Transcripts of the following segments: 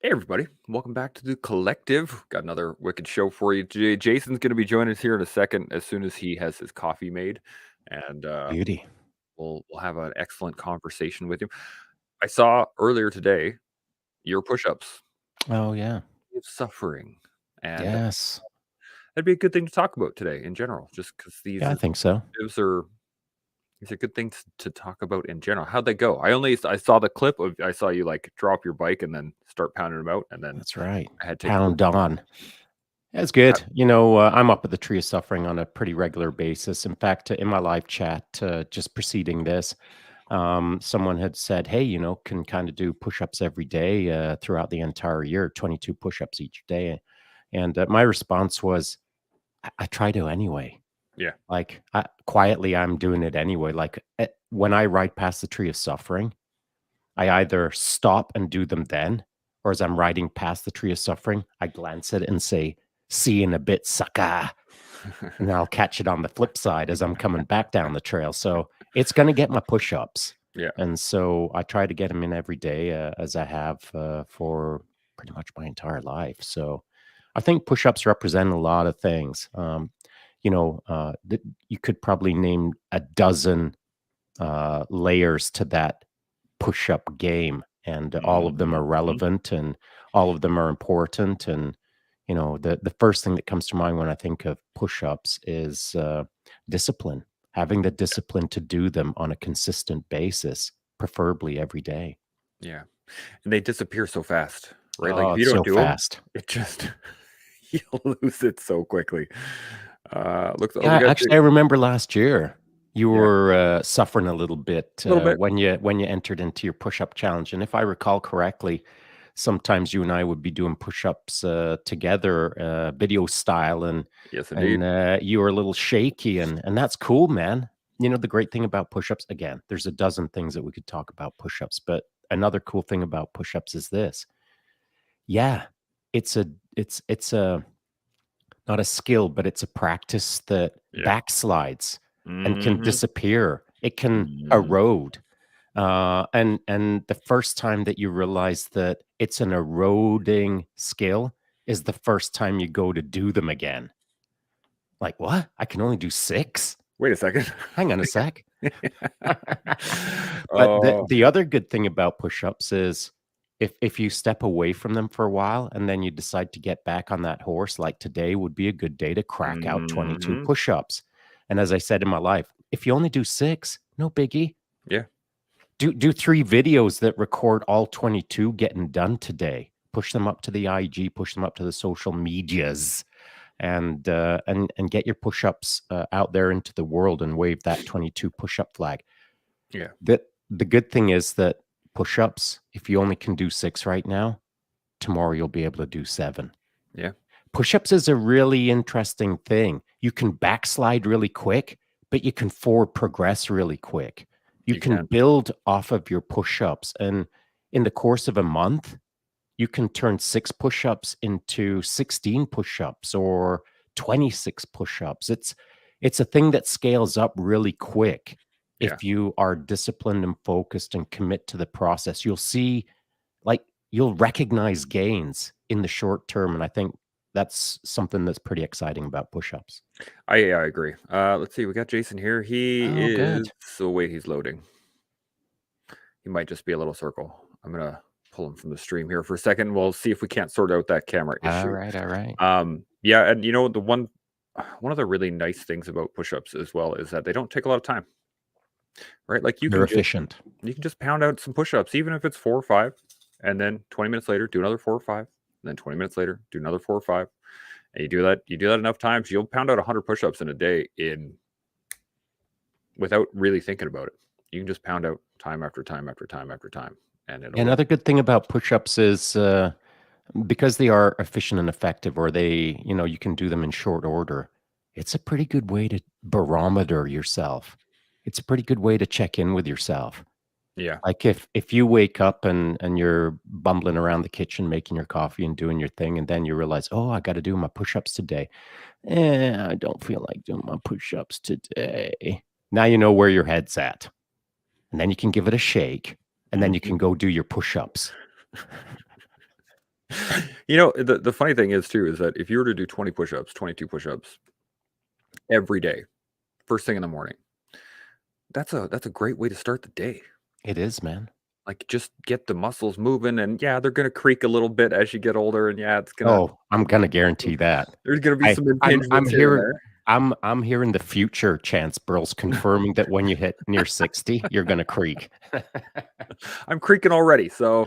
Hey everybody, welcome back to the collective. Got another wicked show for you today. Jason's going to be joining us here in a second as soon as he has his coffee made, and Beauty. we'll have an excellent conversation with him. I saw earlier today your push-ups Oh, yeah. of suffering, and Yes. that'd be a good thing to talk about today in general, just because Yeah, I think so. these are good things to talk about in general. How'd they go? I saw the clip of I saw you like drop your bike and then start pounding them out, and then That's right. I had to take a look. Pound on. That's good. I'm up at the Tree of Suffering on a pretty regular basis. In fact, in my live chat, just preceding this, someone had said, hey, can kind of do push-ups every day throughout the entire year, 22 push-ups each day. And my response was, I try to anyway. Yeah. Like, quietly, I'm doing it anyway. Like, when I ride past the Tree of Suffering, I either stop and do them then, or as I'm riding past the Tree of Suffering, I glance at it and say, "See you in a bit, sucker." And then I'll catch it on the flip side as I'm coming back down the trail. So it's going to get my push-ups. Yeah. And so I try to get them in every day, as I have for pretty much my entire life. So I think push-ups represent a lot of things. You could probably name a dozen layers to that push-up game, and all of them are Mhm. relevant, and all of them are important. And the first thing that comes to mind when I think of push-ups is discipline, having the discipline to do them on a consistent basis, preferably every day. Yeah, and they disappear so fast, right? Like, Oh, if you it's don't so do them, fast. it just you'll lose it so quickly. We Yeah, got actually, I remember last year you yeah, were suffering a little bit a little bit. when you entered into your push-up challenge, and if I recall correctly, sometimes you and I would be doing push-ups together, video style, and Yes, and indeed. you were a little shaky, and that's cool, man. The great thing about push-ups, again, there's a dozen things that we could talk about push-ups, but another cool thing about push-ups is this. Yeah, it's a it's a not a skill, but it's a practice that Yeah. backslides and can Mhm. disappear. It can Mhm. erode. And the first time that you realize that it's an eroding skill is the first time you go to do them again. Like, what? I can only do 6? Wait a second. Hang on a sec. But the Oh, the other good thing about push-ups is if you step away from them for a while and then you decide to get back on that horse, like today would be a good day to crack out 22 mhm. push-ups. And as I said in my life, if you only do 6, no biggie. Yeah, Do 3 videos that record all 22 getting done today. Push them up to the IG, push them up to the social medias, and get your push-ups out there into the world and wave that 22 push-up flag. yeah, The good thing is that push-ups, if you only can do 6 right now, tomorrow you'll be able to do 7. yeah. Push-ups is a really interesting thing. You can backslide really quick, but you can forward progress really quick. You You can can. build off of your push-ups, and in the course of a month, you can turn 6 push-ups into 16 push-ups or 26 push-ups. It's a thing that scales up really quick Yeah. if you are disciplined and focused and commit to the process. You'll see, like, you'll recognize gains in the short term, and I think that's something that's pretty exciting about push-ups. I agree. Let's see, we got Jason here. He Oh, is good. so wait, he's loading. He might just be a little circle. I'm gonna pull him from the stream here for a second. We'll see if we can't sort out that camera All issue. right, all right. Yeah, and the one of the really nice things about push-ups as well is that they don't take a lot of time, right? Like They're efficient. you can just pound out some push-ups, even if it's 4 or 5, and then 20 minutes later, do another 4 or 5, and then 20 minutes later, do another 4 or 5. And you do that enough times, you'll pound out 100 push-ups in a day in without really thinking about it. You can just pound out time after time after time after time, and it'll Another good thing about push-ups is because they are efficient and effective, or you can do them in short order. It's a pretty good way to barometer yourself. It's a pretty good way to check in with yourself. yeah. Like if you wake up and you're bumbling around the kitchen making your coffee and doing your thing, and then you realize, oh, I got to do my push-ups today. I don't feel like doing my push-ups today. Now you know where your head's at, and then you can give it a shake, and then you Mhm. can go do your push-ups. The funny thing is too is that if you were to do 20 push-ups, 22 push-ups every day, first thing in the morning, that's a great way to start the day. It is, man. Like, just get the muscles moving, and yeah, they're gonna creak a little bit as you get older, and yeah, it's gonna Oh, I'm gonna guarantee that. there's gonna be I some I'm impingements here and hearing there. I'm hearing the future Chance Burls confirming that when you hit near 60, you're gonna creak. I'm creaking already, so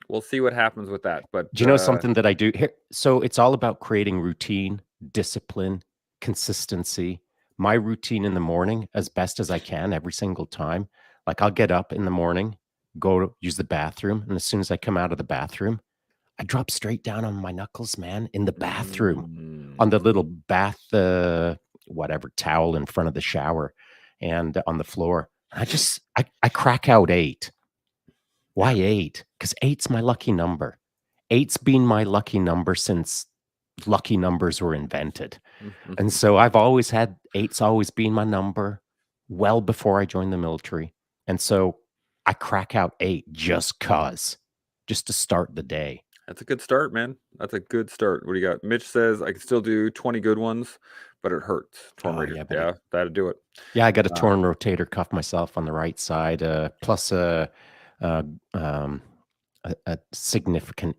we'll see what happens with that. But Do you know something that I do here? So it's all about creating routine, discipline, consistency. My routine in the morning, as best as I can, every single time. Like I'll get up in the morning, go to use the bathroom, and as soon as I come out of the bathroom, I drop straight down on my knuckles, man, in the bathroom, on the little bath, whatever towel in front of the shower, and on the floor. I crack out 8. Why yeah. 8? Because 8's my lucky number. 8's been my lucky number since lucky numbers were invented. And so I've always had 8's always been my number well before I joined the military. And so I crack out 8 just to start the day. That's a good start, man. That's a good start. What do you got? Mitch says I can still do 20 good ones, but it hurts. Torn Oh, radius. yeah, buddy. Yeah, that'd do it. Yeah, I got a torn rotator cuff myself on the right side, plus uh, um, a significant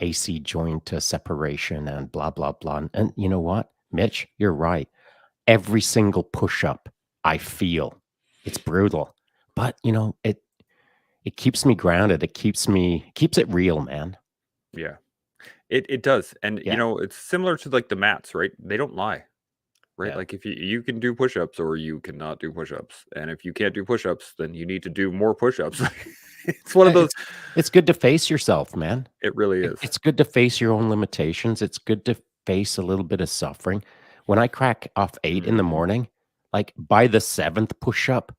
AC joint separation and blah, blah, blah. And you know what, Mitch, you're right. Every single push-up I feel, it's brutal, but it keeps me grounded. It keeps it real, man. Yeah. It does. And Yeah. it's similar to like the mats, right? They don't lie. Right? Yeah. Like if you can do push-ups or you cannot do push-ups. And if you can't do push-ups, then you need to do more push-ups. It's one of those. It's good to face yourself, man. It really is. It's good to face your own limitations. It's good to face a little bit of suffering. When I crack off 8 in the morning, like by the 7th push-up,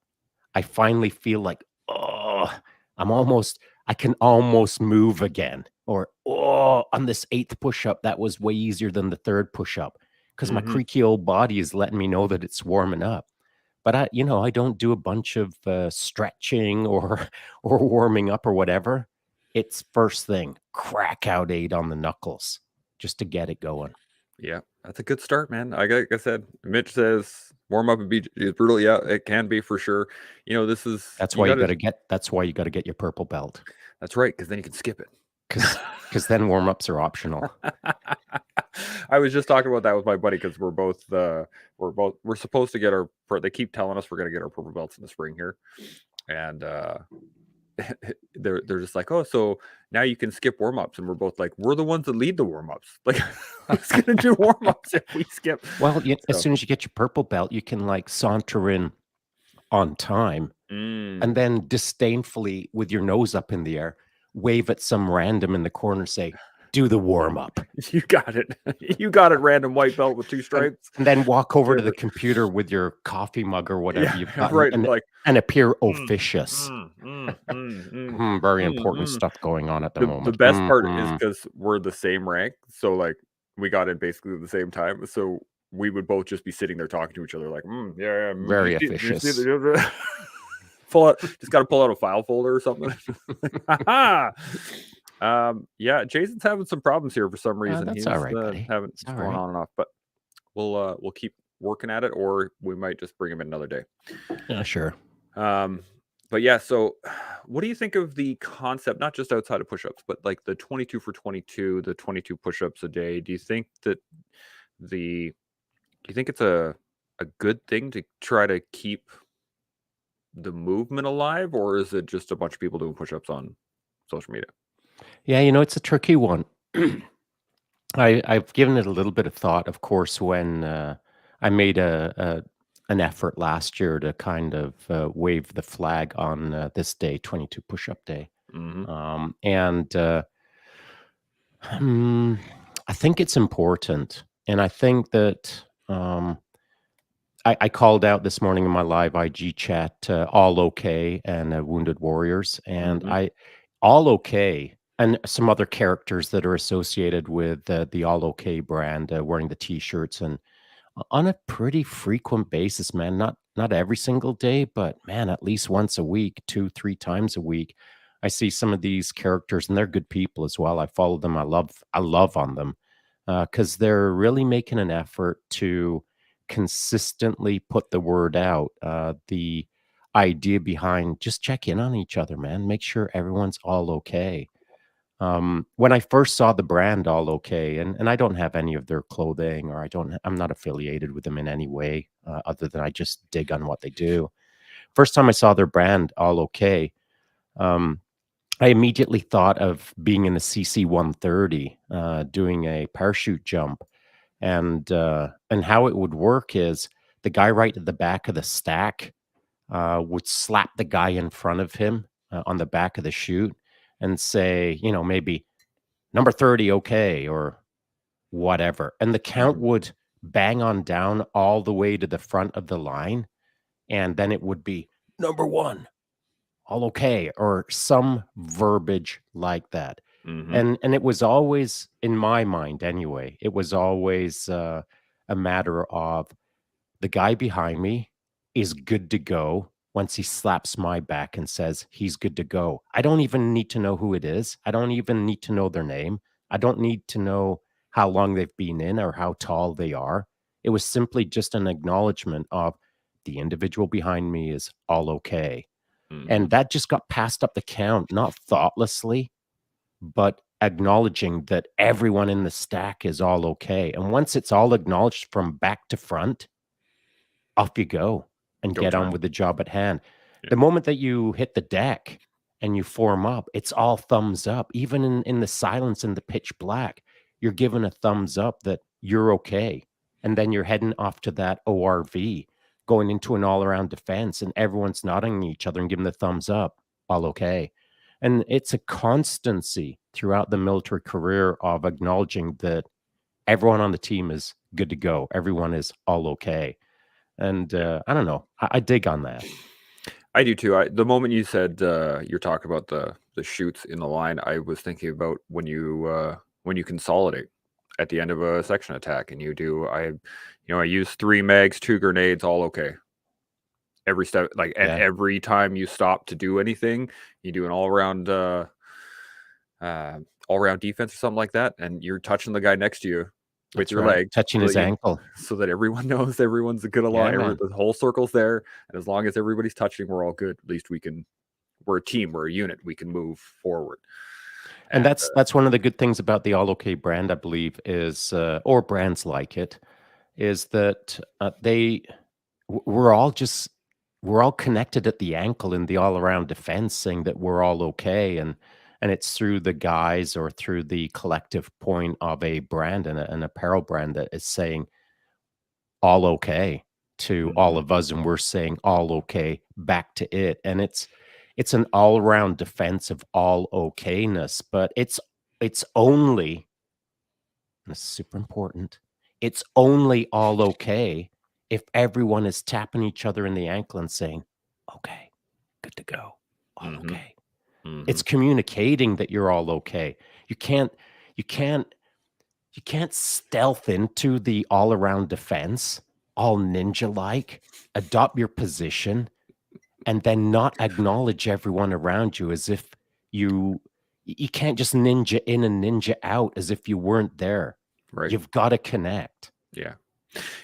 I finally feel like, oh, I can almost move again. Or, oh, on this 8th push-up, that was way easier than the 3rd push-up because my creaky old body is letting me know that it's warming up. But I don't do a bunch of stretching or or warming up or whatever. It's first thing, crack out 8 on the knuckles just to get it going. Yeah, that's a good start, man. Like I said, Mitch says warm up and be is brutal. Yeah, it can be for sure. This is That's you why you gotta gotta get that's why you gotta get your purple belt. that's right, because then you can skip it. Because then warm-ups are optional. I was just talking about that with my buddy because we're supposed to get they keep telling us we're gonna get our purple belts in the spring here. And they're just like, oh, so now you can skip warm-ups, and we're both like, we're the ones that lead the warm-ups. Like, who's gonna do warm-ups if we skip? Well, as soon as you get your purple belt, you can like saunter in on time and then disdainfully with your nose up in the air, wave at some random in the corner, say, do the warm-up. You got it. You got it, random white belt with 2 stripes. And then walk over to the computer with your coffee mug or whatever you've got, right, and appear officious. Very important stuff going on at the moment. The best part is because we're the same rank, so like we got in basically at the same time. So we would both just be sitting there talking to each other, like, yeah, very officious. Just got to pull out a file folder or something. Yeah, Jason's having some problems here for some reason. That's He's all right, buddy. having going on and off, but we'll keep working at it, or we might just bring him in another day. Yeah, sure. But yeah, so what do you think of the concept, not just outside of push-ups, but like the 22 for 22, the 22 push-ups a day? Do you think it's a good thing to try to keep the movement alive, or is it just a bunch of people doing push-ups on social media? Yeah, it's a tricky one. I've given it a little bit of thought, of course, when I made an effort last year to kind of wave the flag on this day, 22 push-up day. And I think it's important. And I think that I called out this morning in my live IG chat, All Okay and Wounded Warriors. And All Okay and some other characters that are associated with the All Okay brand wearing the T-shirts and on a pretty frequent basis, man. Not every single day, but man, at least once a week, 2-3 times a week, I see some of these characters, and they're good people as well. I follow them. I love on them because they're really making an effort to consistently put the word out. The idea behind just check in on each other, man. Make sure everyone's all okay. When I first saw the brand All Okay, and I don't have any of their clothing, or I'm not affiliated with them in any way, other than I just dig on what they do. First time I saw their brand All Okay, um, I immediately thought of being in the CC 130, doing a parachute jump, and how it would work is the guy right at the back of the stack would slap the guy in front of him on the back of the chute and say, maybe number 30, okay, or whatever. And the count Mhm. would bang on down all the way to the front of the line. And then it would be number one, all okay, or some verbiage like that. Mhm. And it was always, in my mind anyway, it was always a matter of the guy behind me is good to go once he slaps my back and says he's good to go. I don't even need to know who it is. I don't even need to know their name. I don't need to know how long they've been in or how tall they are. It was simply just an acknowledgement of the individual behind me is all okay. Mhm. And that just got passed up the count, not thoughtlessly, but acknowledging that everyone in the stack is all okay. And once it's all acknowledged from back to front, off you go and Go get on time. with the job at hand. Yeah. The moment that you hit the deck and you form up, it's all thumbs up. Even in the silence in the pitch black, you're given a thumbs up that you're okay. And then you're heading off to that ORV, going into an all around defense, and everyone's nodding at each other and giving the thumbs up, all okay. And it's a constancy throughout the military career of acknowledging that everyone on the team is good to go. Everyone is all okay. And, Yeah. I don't know, I dig on that. I do too. The moment you said you're talking about the shoots in the line, I was thinking about when you consolidate at the end of a section attack, and I use 3 mags, 2 grenades, all okay. Every step, like, and Yeah, every time you stop to do anything, you do an uh, all around defense or something like that, and you're touching the guy next to you with that's your right. leg, Touching so his that you ankle. so that everyone knows everyone's a good Yeah, along. man. The whole circle's there, and as long as everybody's touching, we're all good. At least we're a team, we're a unit, we can move forward. And And that's one of the good things about the All Okay brand, I believe, is, or brands like it, is that, we're all connected at the ankle in the all around defense, saying that we're all okay, and it's through the guys or through the collective point of a brand and an apparel brand that is saying all okay to all mhm, of us, and we're saying all okay back to it. And it's an all around defense of all okayness, but it's only, and this is super important, it's only all okay if everyone is tapping each other in the ankle and saying, okay, good to go, all mhm, okay. It's mhm, communicating that you're all okay. You can't you can't you can't stealth into the all around defense, all ninja like, adopt your position, and then not acknowledge everyone around you as if you you can't just ninja in and ninja out as if you weren't there. right, You've got to connect. yeah.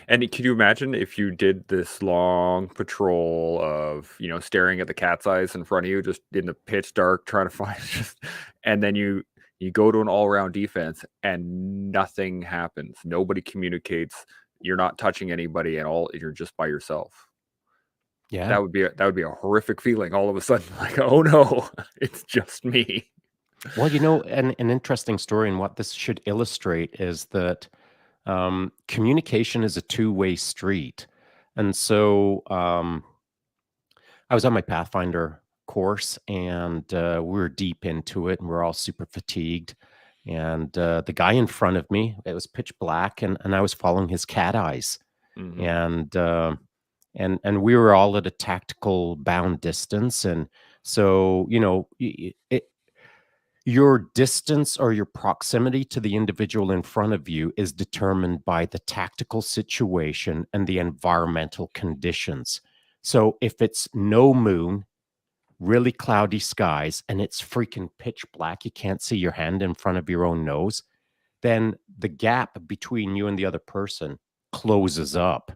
And could you imagine if you did this long patrol of, staring at the cat's eyes in front of you, just in the pitch dark, trying to find and then you go to an all around defense and nothing happens. Nobody communicates. You're not touching anybody at all. You're just by yourself. Yeah. That would be a horrific feeling all of a sudden. Like, oh no, it's just me. Well, an interesting story, and what this should illustrate is that communication is a two-way street. And so, I was on my Pathfinder course, and we were deep into it, and we're all super fatigued. And the guy in front of me, it was pitch black, and I was following his cat eyes, Hmm. and and we were all at a tactical bound distance, and so your distance or your proximity to the individual in front of you is determined by the tactical situation and the environmental conditions. So if it's no moon, really cloudy skies, and it's freaking pitch black, you can't see your hand in front of your own nose, then the gap between you and the other person closes up.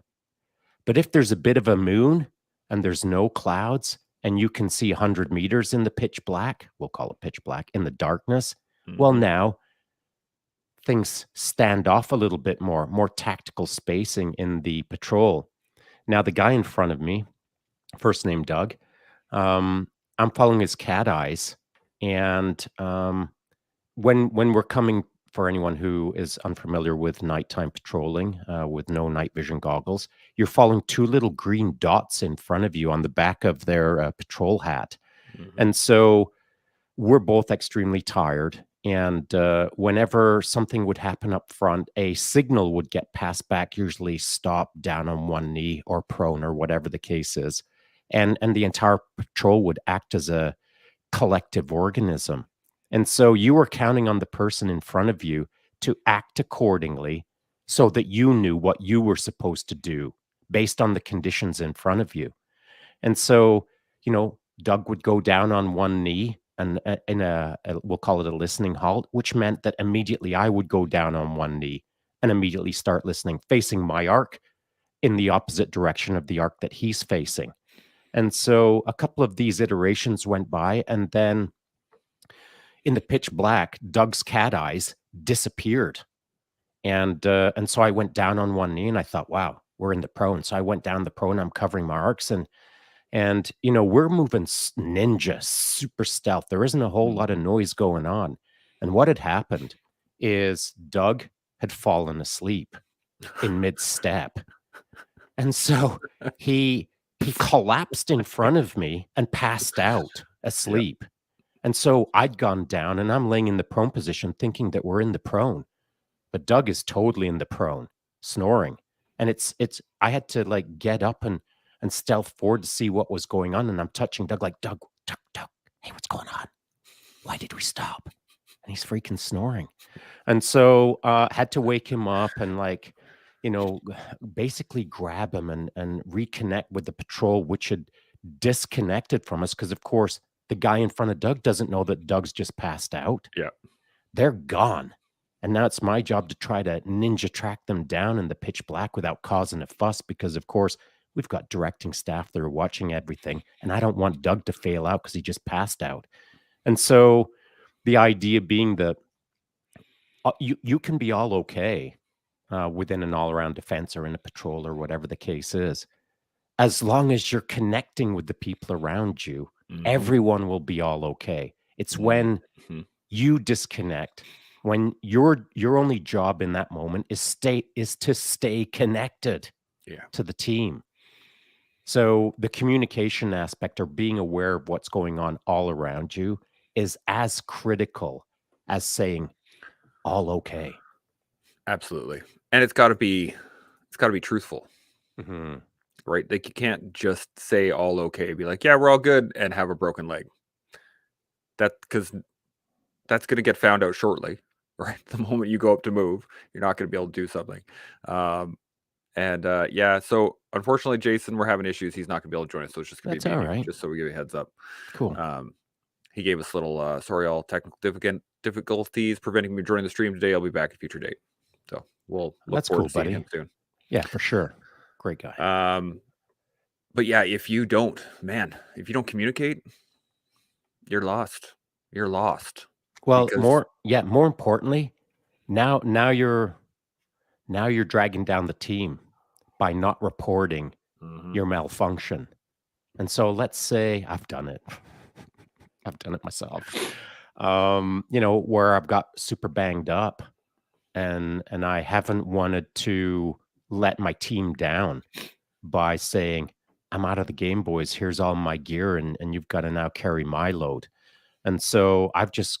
But if there's a bit of a moon and there's no clouds and you can see 100 meters in the pitch black, we'll call it pitch black, in the darkness, well, now things stand off a little bit more tactical spacing in the patrol. Now, the guy in front of me, first name Doug, I'm following his cat eyes. And when we're coming, for anyone who is unfamiliar with nighttime patrolling with no night vision goggles, you're following two little green dots in front of you on the back of their patrol hat. And so we're both extremely tired. And whenever something would happen up front, a signal would get passed back, usually stop, down on one knee, or prone, or whatever the case is. And the entire patrol would act as a collective organism. And so you were counting on the person in front of you to act accordingly so that you knew what you were supposed to do based on the conditions in front of you. And so, Doug would go down on one knee and in we'll call it a listening halt, which meant that immediately I would go down on one knee and immediately start listening, facing my arc in the opposite direction of the arc that he's facing. And so a couple of these iterations went by, and then in the pitch black, Doug's cat eyes disappeared. And so I went down on one knee and I thought, wow, we're in the prone. So I went down the prone, I'm covering my arcs, and we're moving ninja, super stealth. There isn't a whole lot of noise going on. And what had happened is Doug had fallen asleep in mid-step. And so he collapsed in front of me and passed out asleep. Yep. And so I'd gone down and I'm laying in the prone position thinking that we're in the prone. But Doug is totally in the prone, snoring. And I had to like get up and stealth forward to see what was going on. And I'm touching Doug like, Doug, hey, what's going on? Why did we stop? And he's freaking snoring. And so had to wake him up and basically grab him and reconnect with the patrol, which had disconnected from us. Because, of course, the guy in front of Doug doesn't know that Doug's just passed out. Yeah. They're gone. And now it's my job to try to ninja track them down in the pitch black without causing a fuss. Because, of course, we've got directing staff that are watching everything. And I don't want Doug to fail out because he just passed out. And so the idea being that you can be all okay within an all-around defense or in a patrol or whatever the case is. As long as you're connecting with the people around you, everyone will be all okay. It's when you disconnect, when your only job in that moment is to stay connected to the team. So the communication aspect, or being aware of what's going on all around you, is as critical as saying all okay. Absolutely. And it's got to be truthful. Right? Like, you can't just say all okay, be like, yeah, we're all good, and have a broken leg. Because that's going to get found out shortly, right? The moment you go up to move, you're not going to be able to do something. So unfortunately, Jason, we're having issues. He's not going to be able to join us, so it's just going to be me, just so we give you a heads up. Cool. He gave us a little, sorry, all technical difficulties preventing me joining the stream today. I'll be back at a future date. So we'll look forward to seeing him soon. Yeah, for sure. Great guy. But yeah, if you don't communicate, you're lost. You're lost. Well, more importantly, now you're dragging down the team by not reporting your malfunction. And so let's say I've done it. I've done it myself. Where I've got super banged up and I haven't wanted to let my team down by saying, I'm out of the game, boys. Here's all my gear, and you've got to now carry my load. And so I've just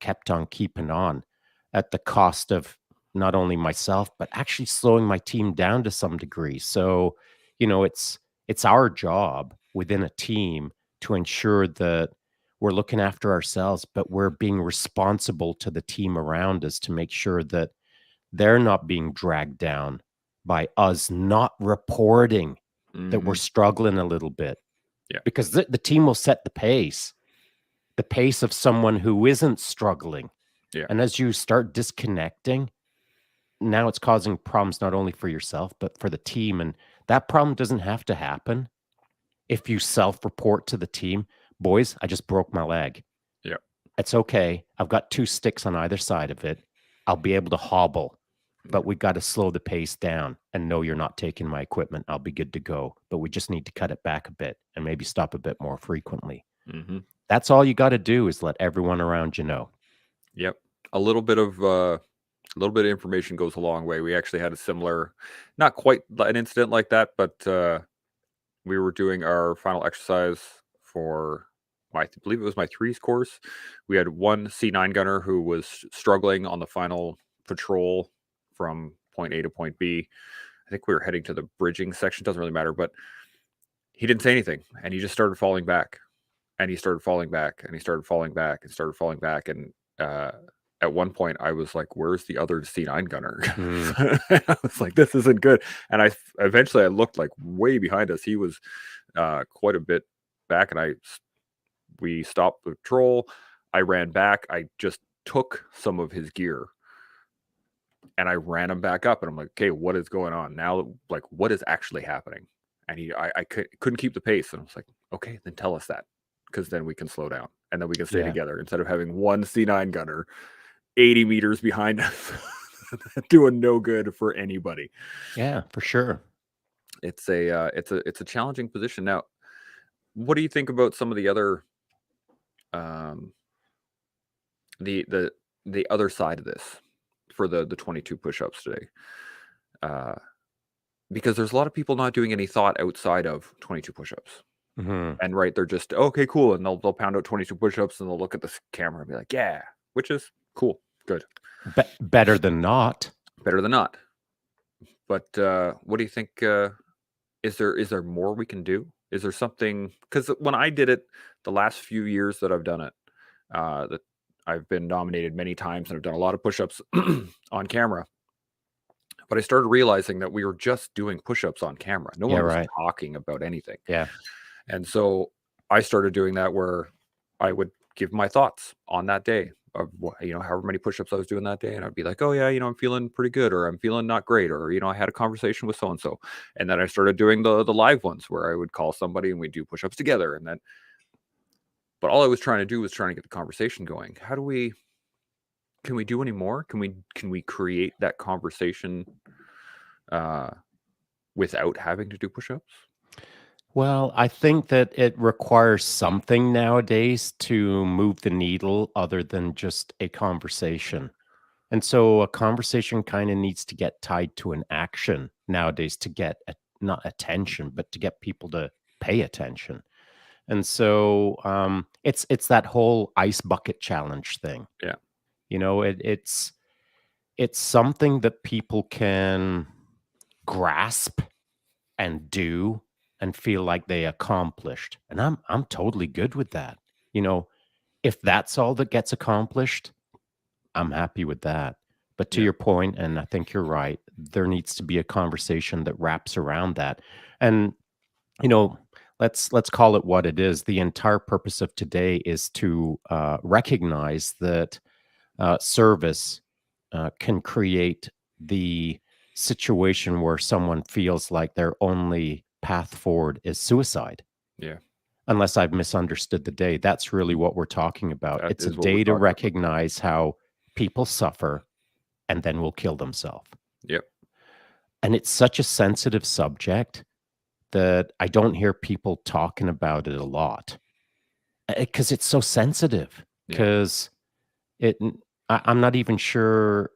kept on keeping on at the cost of not only myself, but actually slowing my team down to some degree. So, it's our job within a team to ensure that we're looking after ourselves, but we're being responsible to the team around us to make sure that they're not being dragged down by us not reporting that we're struggling a little bit. Yeah. because the team will set the pace of someone who isn't struggling. Yeah. And as you start disconnecting, now it's causing problems not only for yourself, but for the team. And that problem doesn't have to happen if you self-report to the team, boys, I just broke my leg. Yeah. It's okay. I've got 2 sticks on either side of it. I'll be able to hobble, but we got to slow the pace down and know you're not taking my equipment. I'll be good to go. But we just need to cut it back a bit and maybe stop a bit more frequently. Mm-hmm. That's all you got to do is let everyone around you know. Yep. A little bit of information goes a long way. We actually had a similar, not quite an incident like that, but we were doing our final exercise for I believe it was my threes course. We had one C9 gunner who was struggling on the final patrol from point A to point B. I think we were heading to the bridging section. Doesn't really matter, but he didn't say anything, and he just started falling back, and he started falling back, and he started falling back, and started falling back, and at one point I was like, "Where's the other C9 gunner?" I was like, "This isn't good." And I eventually looked like way behind us. He was quite a bit back, and we stopped the patrol. I ran back. I just took some of his gear and I ran him back up. And I'm like, "Okay, what is going on now? Like, what is actually happening?" And I couldn't keep the pace. And I was like, "Okay, then tell us that, because then we can slow down and then we can stay together instead of having one C9 gunner 80 meters behind us doing no good for anybody." Yeah, for sure. It's a challenging position. Now, what do you think about some of the other the other side of this for the 22 push-ups today? Because there's a lot of people not doing any thought outside of 22 push-ups. Mm-hmm. And right, they're just, okay, cool, and they'll pound out 22 push-ups and they'll look at the camera and be like, "Yeah," which is cool, good, Better than not. better than not. But what do you think? Is there more we can do? Is there something? Because when I did it, the last few years that I've done it, that I've been nominated many times and I've done a lot of push-ups on camera. But I started realizing that we were just doing push-ups on camera. No one was talking about anything. Yeah. And so I started doing that where I would give my thoughts on that day of, however many push-ups I was doing that day. And I'd be like, "Oh yeah, I'm feeling pretty good," or "I'm feeling not great," or, "I had a conversation with so-and-so." And then I started doing the live ones where I would call somebody and we'd do push-ups together. And then, but all I was trying to do was trying to get the conversation going. Can we do any more? Can we create that conversation without having to do push-ups? Well, I think that it requires something nowadays to move the needle other than just a conversation. And so a conversation kind of needs to get tied to an action nowadays to get not attention, but to get people to pay attention. And so it's that whole ice bucket challenge thing. Yeah. It's something that people can grasp and do and feel like they accomplished. And I'm totally good with that. If that's all that gets accomplished, I'm happy with that. But to your point, and I think you're right, there needs to be a conversation that wraps around that. And let's call it what it is. The entire purpose of today is to recognize that service can create the situation where someone feels like their only path forward is suicide. Yeah. Unless I've misunderstood the day. That's really what we're talking about. That it's a is what we're day to talking about. recognize how people suffer and then will kill themselves. Yep. And it's such a sensitive subject that I don't hear people talking about it a lot because it's so sensitive. Because I'm not even sure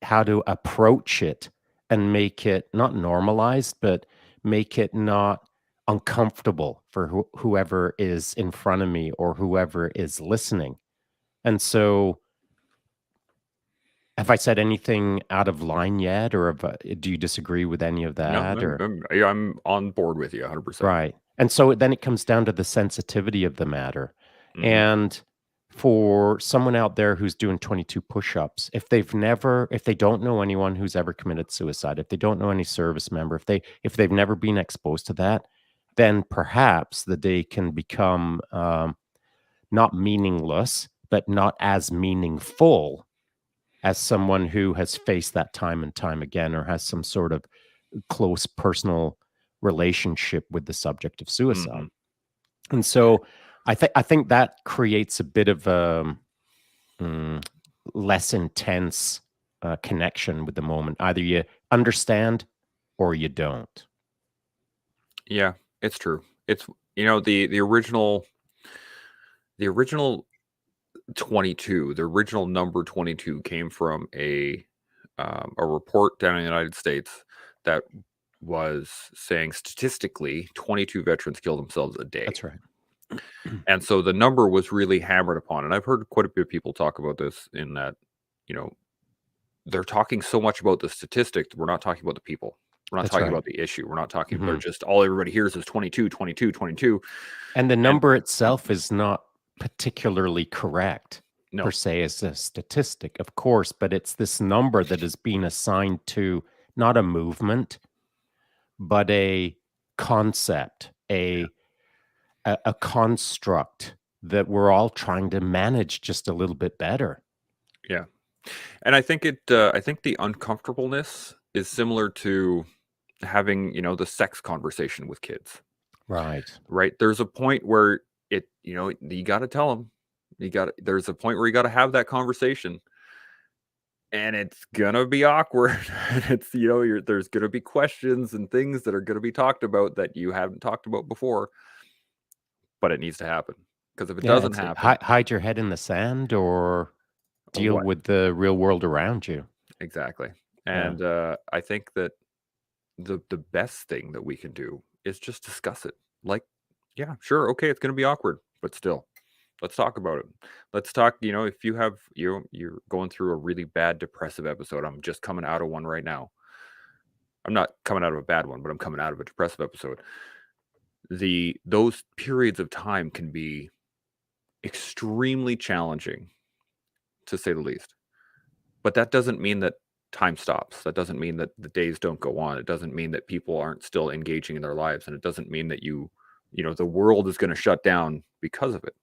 how to approach it and make it not normalized, but make it not uncomfortable for whoever is in front of me or whoever is listening. And so have I said anything out of line yet, or do you disagree with any of that? No, I'm on board with you 100%. Right. And so then it comes down to the sensitivity of the matter. Mhm. And for someone out there who's doing 22 push-ups, if they don't know anyone who's ever committed suicide, if they don't know any service member, if they've never been exposed to that, then perhaps the day can become not meaningless, but not as meaningful as someone who has faced that time and time again, or has some sort of close personal relationship with the subject of suicide. And so I think that creates a bit of a less intense connection with the moment. Either you understand or you don't. Yeah, it's true. It's, the original 22, the original number 22 came from a report down in the United States that was saying statistically 22 veterans kill themselves a day. That's right. And so the number was really hammered upon. And I've heard quite a bit of people talk about this, in that, they're talking so much about the statistic, we're not talking about the people. We're not That's talking right. about the issue. We're not talking, they're just, all everybody hears is 22, 22, 22. And the number itself is not particularly correct per No, se as a statistic, of course, but it's this number that is being assigned to not a movement, but a concept, a construct that we're all trying to manage just a little bit better. yeah. And I think I think the uncomfortableness is similar to having, the sex conversation with kids. Right. Right? There's a point where you got to tell them. There's a point where you got to have that conversation, and it's gonna be awkward. And it's, there's gonna be questions and things that are gonna be talked about that you haven't talked about before, but it needs to happen, because if it Yeah, doesn't it's happen, hide your head in the sand or deal what with the real world around you. exactly? Yeah. And I think that the best thing that we can do is just discuss it. Like, yeah, sure, okay, it's gonna be awkward, but still, let's talk about it. Let's talk. If you're going through a really bad depressive episode, I'm just coming out of one right now. I'm not coming out of a bad one, but I'm coming out of a depressive episode. Those periods of time can be extremely challenging, to say the least. But that doesn't mean that time stops. That doesn't mean that the days don't go on. It doesn't mean that people aren't still engaging in their lives, and it doesn't mean that the world is going to shut down because of it.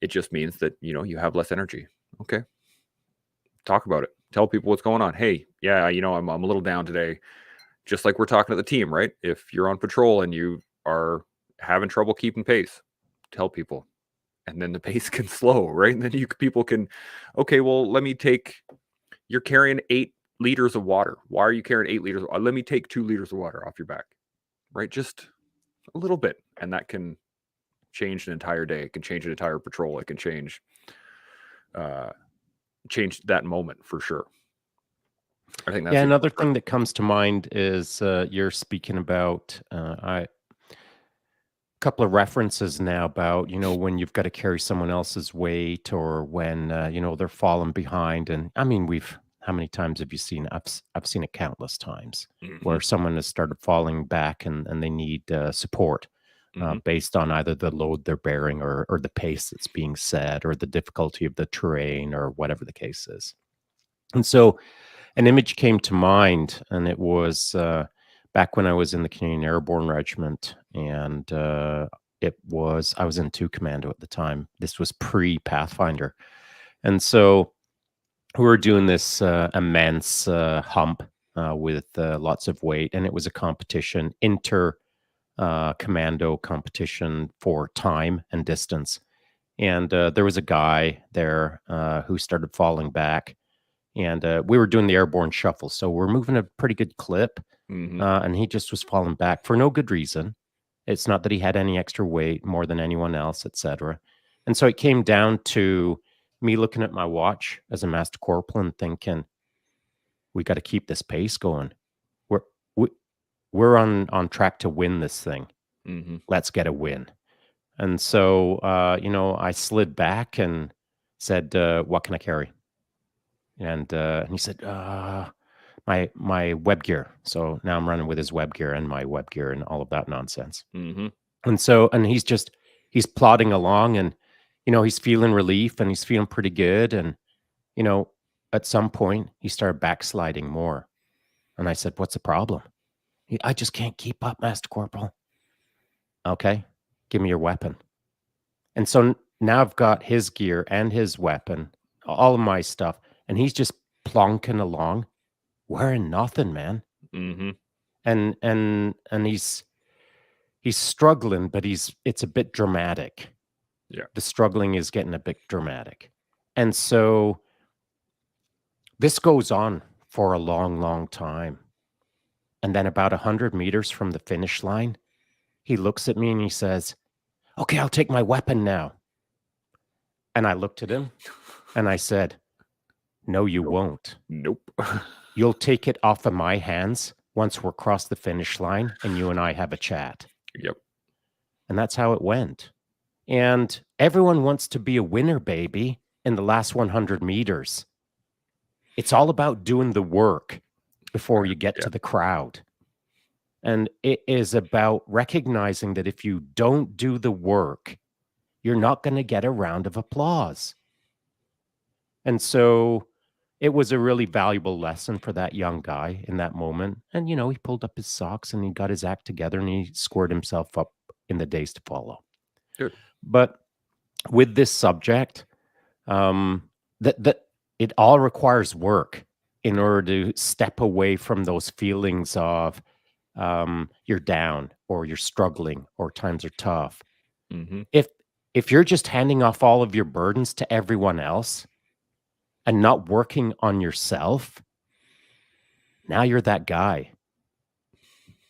It just means that, you have less energy. Okay. Talk about it. Tell people what's going on. Hey, yeah, I'm a little down today. Just like we're talking to the team, right? If you're on patrol and you are having trouble keeping pace, tell people, and then the pace can slow, right? And then people can, okay, well, you're carrying 8 liters of water. Why are you carrying 8 liters? Let me take 2 liters of water off your back, right? Just a little bit. And that can change an entire day. It can change an entire patrol. It can change that moment for sure. I think that's Another thing that comes to mind is you're speaking about a couple of references now about, when you've got to carry someone else's weight, or when, they're falling behind. And I mean, how many times have you seen, I've seen it countless times where someone has started falling back and they need support. Based on either the load they're bearing, or the pace that's being set, or the difficulty of the terrain, or whatever the case is. And so an image came to mind, and it was back when I was in the Canadian Airborne Regiment, and I was in 2 Commando at the time. This was pre-Pathfinder. And so we were doing this immense hump with lots of weight, and it was a competition, commando competition for time and distance. And there was a guy there who started falling back, and we were doing the airborne shuffle, so we're moving a pretty good clip. And he just was falling back for no good reason. It's not that he had any extra weight more than anyone else, etc. And so it came down to me looking at my watch as a master corporal and thinking, we got to keep this pace going. We're we, we're on track to win this thing. Let's get a win. And so I slid back and said, what can I carry? And he said, my web gear. So now I'm running with his web gear and my web gear and all of that nonsense. And so, and he's plodding along, and, he's feeling relief, and he's feeling pretty good. And, at some point he started backsliding more. And I said, what's the problem? I just can't keep up, Master Corporal. Okay, give me your weapon. And so now I've got his gear and his weapon, all of my stuff, and he's just plonking along, wearing nothing, man. Mm-hmm. And he's struggling, but it's a bit dramatic. Yeah. The struggling is getting a bit dramatic. And so this goes on for a long, long time. And then about 100 meters from the finish line, he looks at me and he says, "Okay, I'll take my weapon now." And I looked at him and I said, "No, you Nope. won't. Nope. You'll take it off of my hands once we're across the finish line and you and I have a chat." Yep. And that's how it went. And everyone wants to be a winner, baby, in the last 100 meters. It's all about doing the work before you get Yeah. to the crowd. And it is about recognizing that if you don't do the work, you're not going to get a round of applause. And so it was a really valuable lesson for that young guy in that moment. And, you know, he pulled up his socks and he got his act together and he squared himself up in the days to follow. Good. But with this subject, that it all requires work in order to step away from those feelings of you're down or you're struggling or times are tough. Mm-hmm. If you're just handing off all of your burdens to everyone else and not working on yourself, now you're that guy.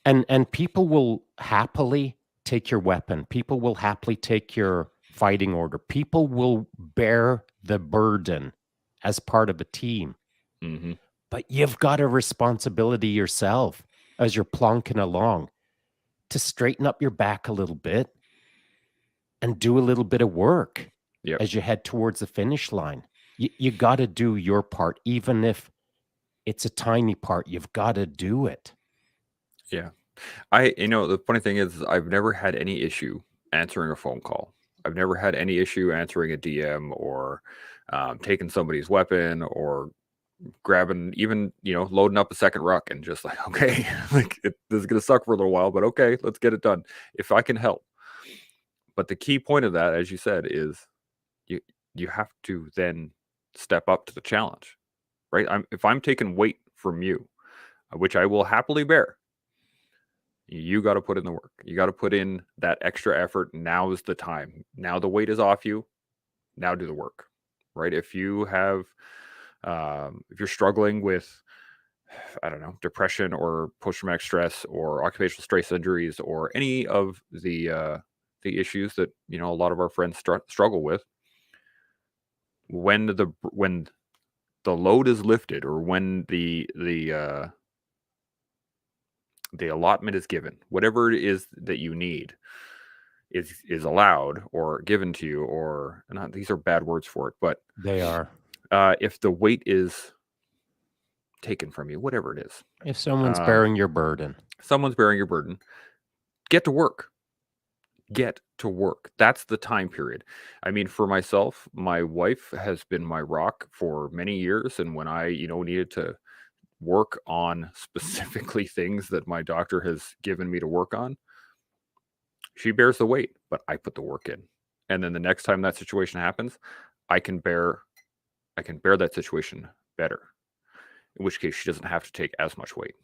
And people will happily take your weapon. People will happily take your fighting order. People will bear the burden as part of a team. Mm-hmm. But you've got a responsibility yourself as you're plonking along to straighten up your back a little bit and do a little bit of work Yep. as you head towards the finish line. You got to do your part, even if it's a tiny part. You've got to do it. Yeah. The funny thing is, I've never had any issue answering a phone call. I've never had any issue answering a DM or taking somebody's weapon or grabbing, even, loading up a second ruck and just like, okay, this is going to suck for a little while, but okay, let's get it done if I can help. But the key point of that, as you said, is you have to then step up to the challenge, right? If I'm taking weight from you, which I will happily bear, you got to put in the work. You got to put in that extra effort. Now is the time. Now the weight is off you. Now do the work, right? If you have, if you're struggling with, I don't know, depression or post-traumatic stress or occupational stress injuries or any of the issues that a lot of our friends struggle with, when the load is lifted or when the allotment is given, whatever it is that you need is allowed or given to you, or not, these are bad words for it, but They are. if the weight is taken from you, whatever it is, If someone's bearing your burden, someone's bearing your burden, get to work. Get to work. That's the time period. I mean, for myself, my wife has been my rock for many years, and when I needed to work on specifically things that my doctor has given me to work on, she bears the weight, but I put the work in. And then the next time that situation happens, I can bear that situation better. In which case she doesn't have to take as much weight.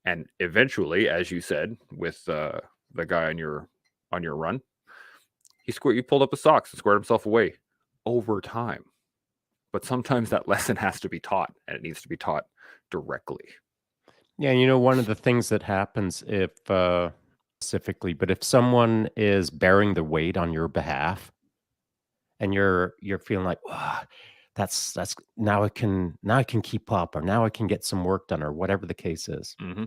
And eventually, as you said, with the guy on your run, he pulled up his socks and squared himself away over time. But sometimes that lesson has to be taught, and it needs to be taught directly. yeah, one of the things that happens if specifically, but if someone is bearing the weight on your behalf and you're feeling like, "Wow, that's now I can keep up, or now I can get some work done," or whatever the case is. Mm-hmm.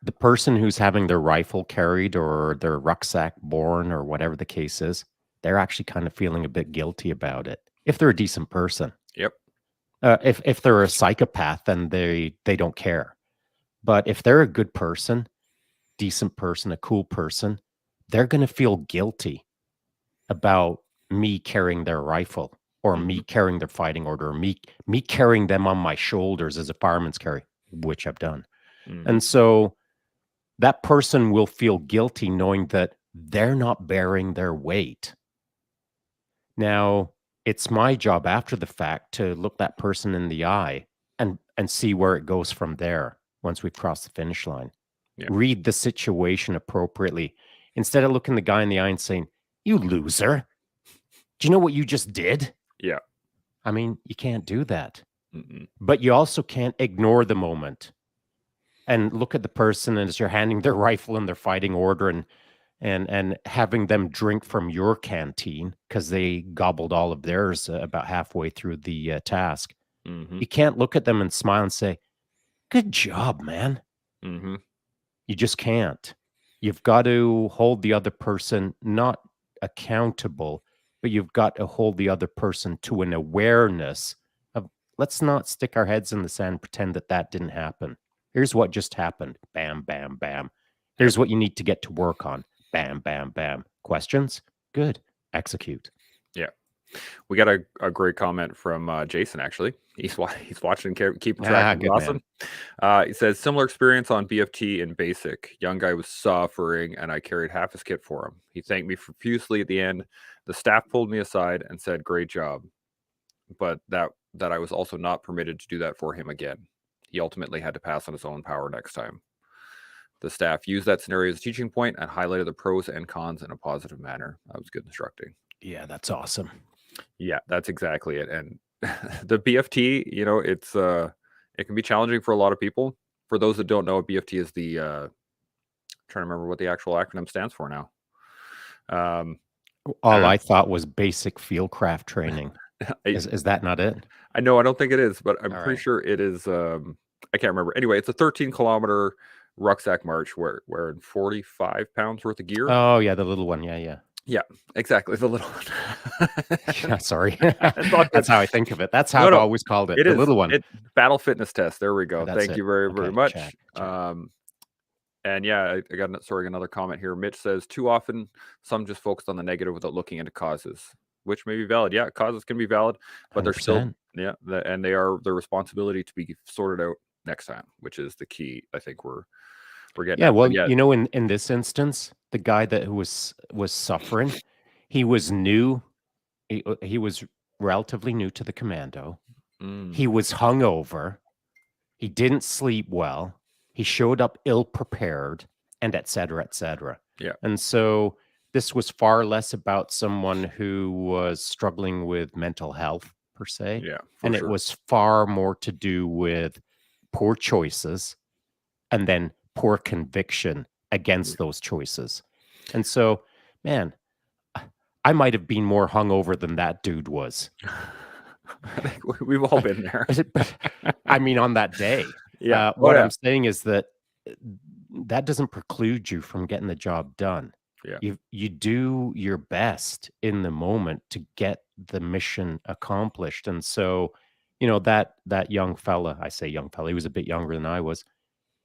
The person who's having their rifle carried or their rucksack borne or whatever the case is, they're actually kind of feeling a bit guilty about it. If they're a decent person. Yep. If they're a psychopath, then they don't care. But if they're a good person, decent person, a cool person, they're going to feel guilty about me carrying their rifle or Mm-hmm. me carrying their fighting order or me carrying them on my shoulders as a fireman's carry, which I've done. Mm-hmm. And so that person will feel guilty knowing that they're not bearing their weight. Now, it's my job after the fact to look that person in the eye and see where it goes from there once we've crossed the finish line. Yeah. Read the situation appropriately instead of looking the guy in the eye and saying, "You loser. Do you know what you just did?" Yeah. I mean, you can't do that. Mm-mm. But you also can't ignore the moment and look at the person as you're handing their rifle and their fighting order and having them drink from your canteen because they gobbled all of theirs about halfway through the task. Mm-hmm. You can't look at them and smile and say, "Good job, man." Mm-hmm. You just can't. You've got to hold the other person not accountable, but you've got to hold the other person to an awareness of, let's not stick our heads in the sand and pretend that that didn't happen. Here's what just happened. Bam, bam, bam. Here's what you need to get to work on. Bam, bam, bam. Questions? Good. Execute. Yeah. We got a great comment from Jason, actually. He's watching, keeping track. Good Awesome. He says, similar experience on BFT in basic. Young guy was suffering, and I carried half his kit for him. He thanked me profusely at the end. The staff pulled me aside and said, "Great job," but that I was also not permitted to do that for him again. He ultimately had to pass on his own power next time. The staff used that scenario as a teaching point and highlighted the pros and cons in a positive manner. That was good instructing. Yeah, that's awesome. Yeah, that's exactly it. And the BFT, you know, it's it can be challenging for a lot of people. For those that don't know, what BFT is the trying to remember what the actual acronym stands for now. All I thought was basic fieldcraft training. I Is that not it? I know, I don't think it is, but I'm All pretty right. sure it is. I can't remember. Anyway, it's a 13-kilometer rucksack march where wearing 45 pounds worth of gear. Oh, yeah, the little one. Yeah. Yeah, exactly. The little one. Yeah, sorry. It's all good. That's how I think of it. That's how I've always called it. It The is. little one. Battle fitness test. There we go. That's Thank it. you very, very Okay, much. check. And yeah, I got another comment here. Mitch says, too often some just focus on the negative without looking into causes, which may be valid. Yeah, causes can be valid, but they're still 100%. and they are their responsibility to be sorted out next time, which is the key. I think we're getting. Yeah, at. well, But yeah, you know, in this instance, the guy that was suffering, he was new. He was relatively new to the commando. He was hungover. He didn't sleep well. He showed up ill prepared, and et cetera, et cetera. Yeah. And so this was far less about someone who was struggling with mental health per se. Yeah, and it was far more to do with poor choices and then poor conviction against those choices. And so, man, I might have been more hungover than that dude was. I think we've all been there. But I mean, on that day. Yeah. What I'm saying is that that doesn't preclude you from getting the job done. Yeah. You do your best in the moment to get the mission accomplished. And so, you know, that young fella, I say young fella, he was a bit younger than I was.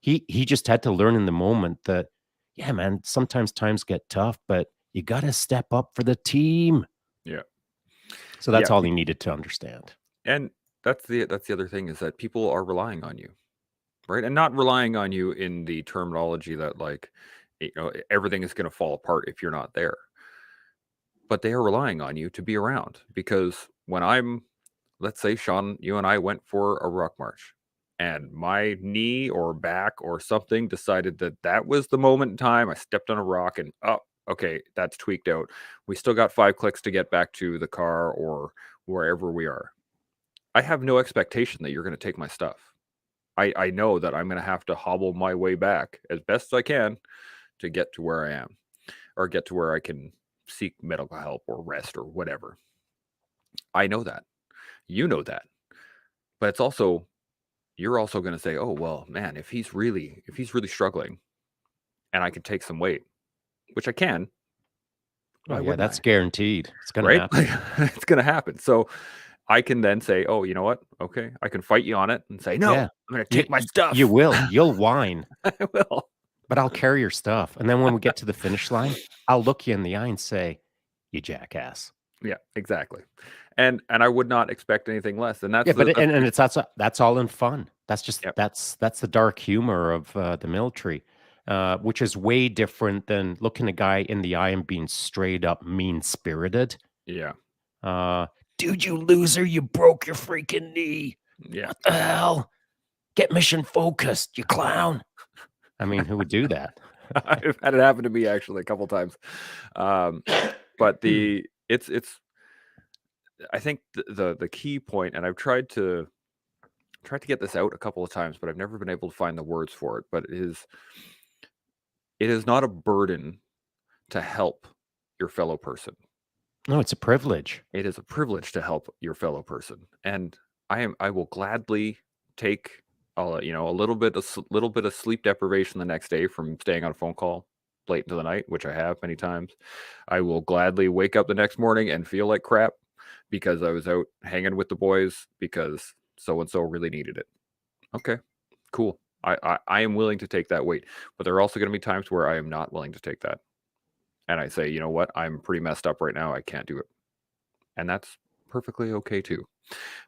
He just had to learn in the moment that, yeah, man, sometimes times get tough, but you got to step up for the team. Yeah. So that's all he needed to understand. And that's the other thing, is that people are relying on you, right? And not relying on you in the terminology that, like, you know, everything is going to fall apart if you're not there. But they are relying on you to be around, because when let's say, Shaun, you and I went for a ruck march, and my knee or back or something decided that that was the moment in time. I stepped on a rock and, oh, okay, that's tweaked out. We still got 5 clicks to get back to the car or wherever we are. I have no expectation that you're going to take my stuff. I know that I'm going to have to hobble my way back as best as I can to get to where I am, or get to where I can seek medical help or rest or whatever. I know that. You know that. But it's also, you're also going to say, oh, well, man, if he's really struggling and I can take some weight, which I can. Oh, yeah, that's guaranteed. It's going to happen. It's going to happen. So I can then say, oh, you know what? Okay, I can fight you on it and say, no, I'm going to take my stuff. You will. You'll whine. I will. But I'll carry your stuff. And then when we get to the finish line, I'll look you in the eye and say, you jackass. Yeah, exactly. And I would not expect anything less. And that's that's all in fun. That's just that's the dark humor of the military. which is way different than looking a guy in the eye and being straight up mean-spirited. Yeah. Dude, you loser, you broke your freaking knee. Yeah. What the hell? Get mission focused, you clown. I mean, who would do that? I've had it happen to me actually a couple times. But it's I think the key point, and I've tried to get this out a couple of times, but I've never been able to find the words for it. But it is not a burden to help your fellow person. No, it's a privilege. It is a privilege to help your fellow person, and I will gladly take a little bit of sleep deprivation the next day from staying on a phone call late into the night, which I have many times. I will gladly wake up the next morning and feel like crap because I was out hanging with the boys because so and so really needed it. Okay, cool. I am willing to take that weight, but there are also going to be times where I am not willing to take that, and I say, you know what, I'm pretty messed up right now. I can't do it, and that's perfectly okay too.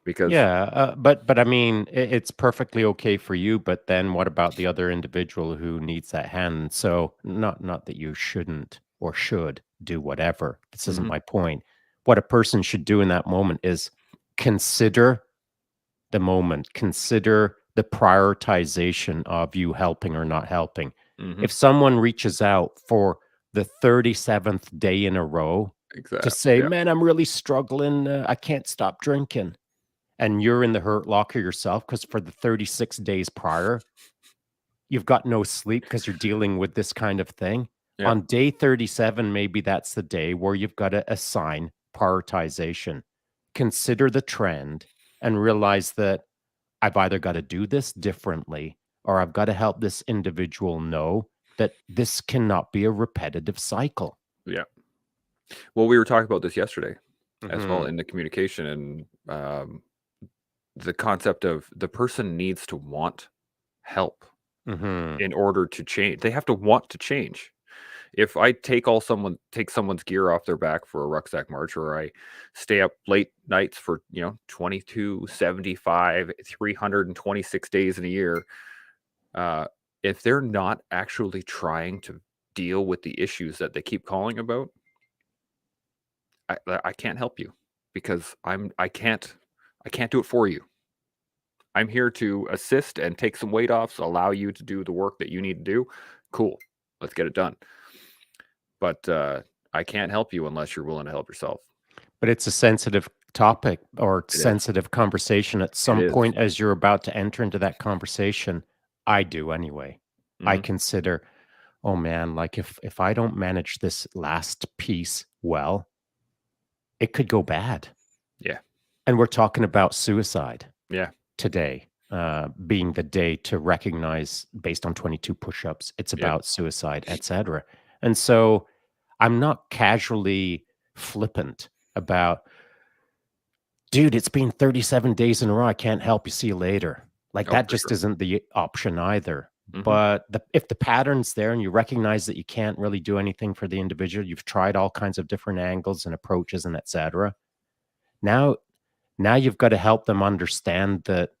Because Yeah, but I mean, it's perfectly okay for you, but then what about the other individual who needs that hand? So not that you shouldn't or should do whatever. This isn't Mhm. my point. What a person should do in that moment is consider the moment, consider the prioritization of you helping or not helping. Mhm. If someone reaches out for the 37th day in a row to say, Yeah. "Man, I'm really struggling. I can't stop drinking." And you're in the hurt locker yourself because for the 36 days prior, you've got no sleep because you're dealing with this kind of thing. Yeah. On day 37, maybe that's the day where you've got to assign prioritization. Consider the trend and realize that I've either got to do this differently or I've got to help this individual know that this cannot be a repetitive cycle. Yeah. Well, we were talking about this yesterday as well Mhm. in the communication and the concept of the person needs to want help Mhm. in order to change. They have to want to change. If I take someone's gear off their back for a rucksack march, or I stay up late nights for 22, 75, 326 days in a year, uh, if they're not actually trying to deal with the issues that they keep calling about, I can't help you because I can't do it for you. I'm here to assist and take some weight off, so allow you to do the work that you need to do. Cool. Let's get it done. But I can't help you unless you're willing to help yourself. But it's a sensitive topic or It is. sensitive conversation at It some is. point as you're about to enter into that conversation. I do anyway. I Mhm. consider, oh man, like if I don't manage this last piece well, it could go bad. Yeah. And we're talking about suicide Yeah. today, being the day to recognize based on 22 push-ups, it's Yep. about suicide, etc. And so I'm not casually flippant about, dude, it's been 37 days in a row. I can't help you. See you later. Like Oh, that for just sure. isn't the option either. Mhm. But if the pattern's there and you recognize that you can't really do anything for the individual, you've tried all kinds of different angles and approaches and etc. Now, now you've got to help them understand that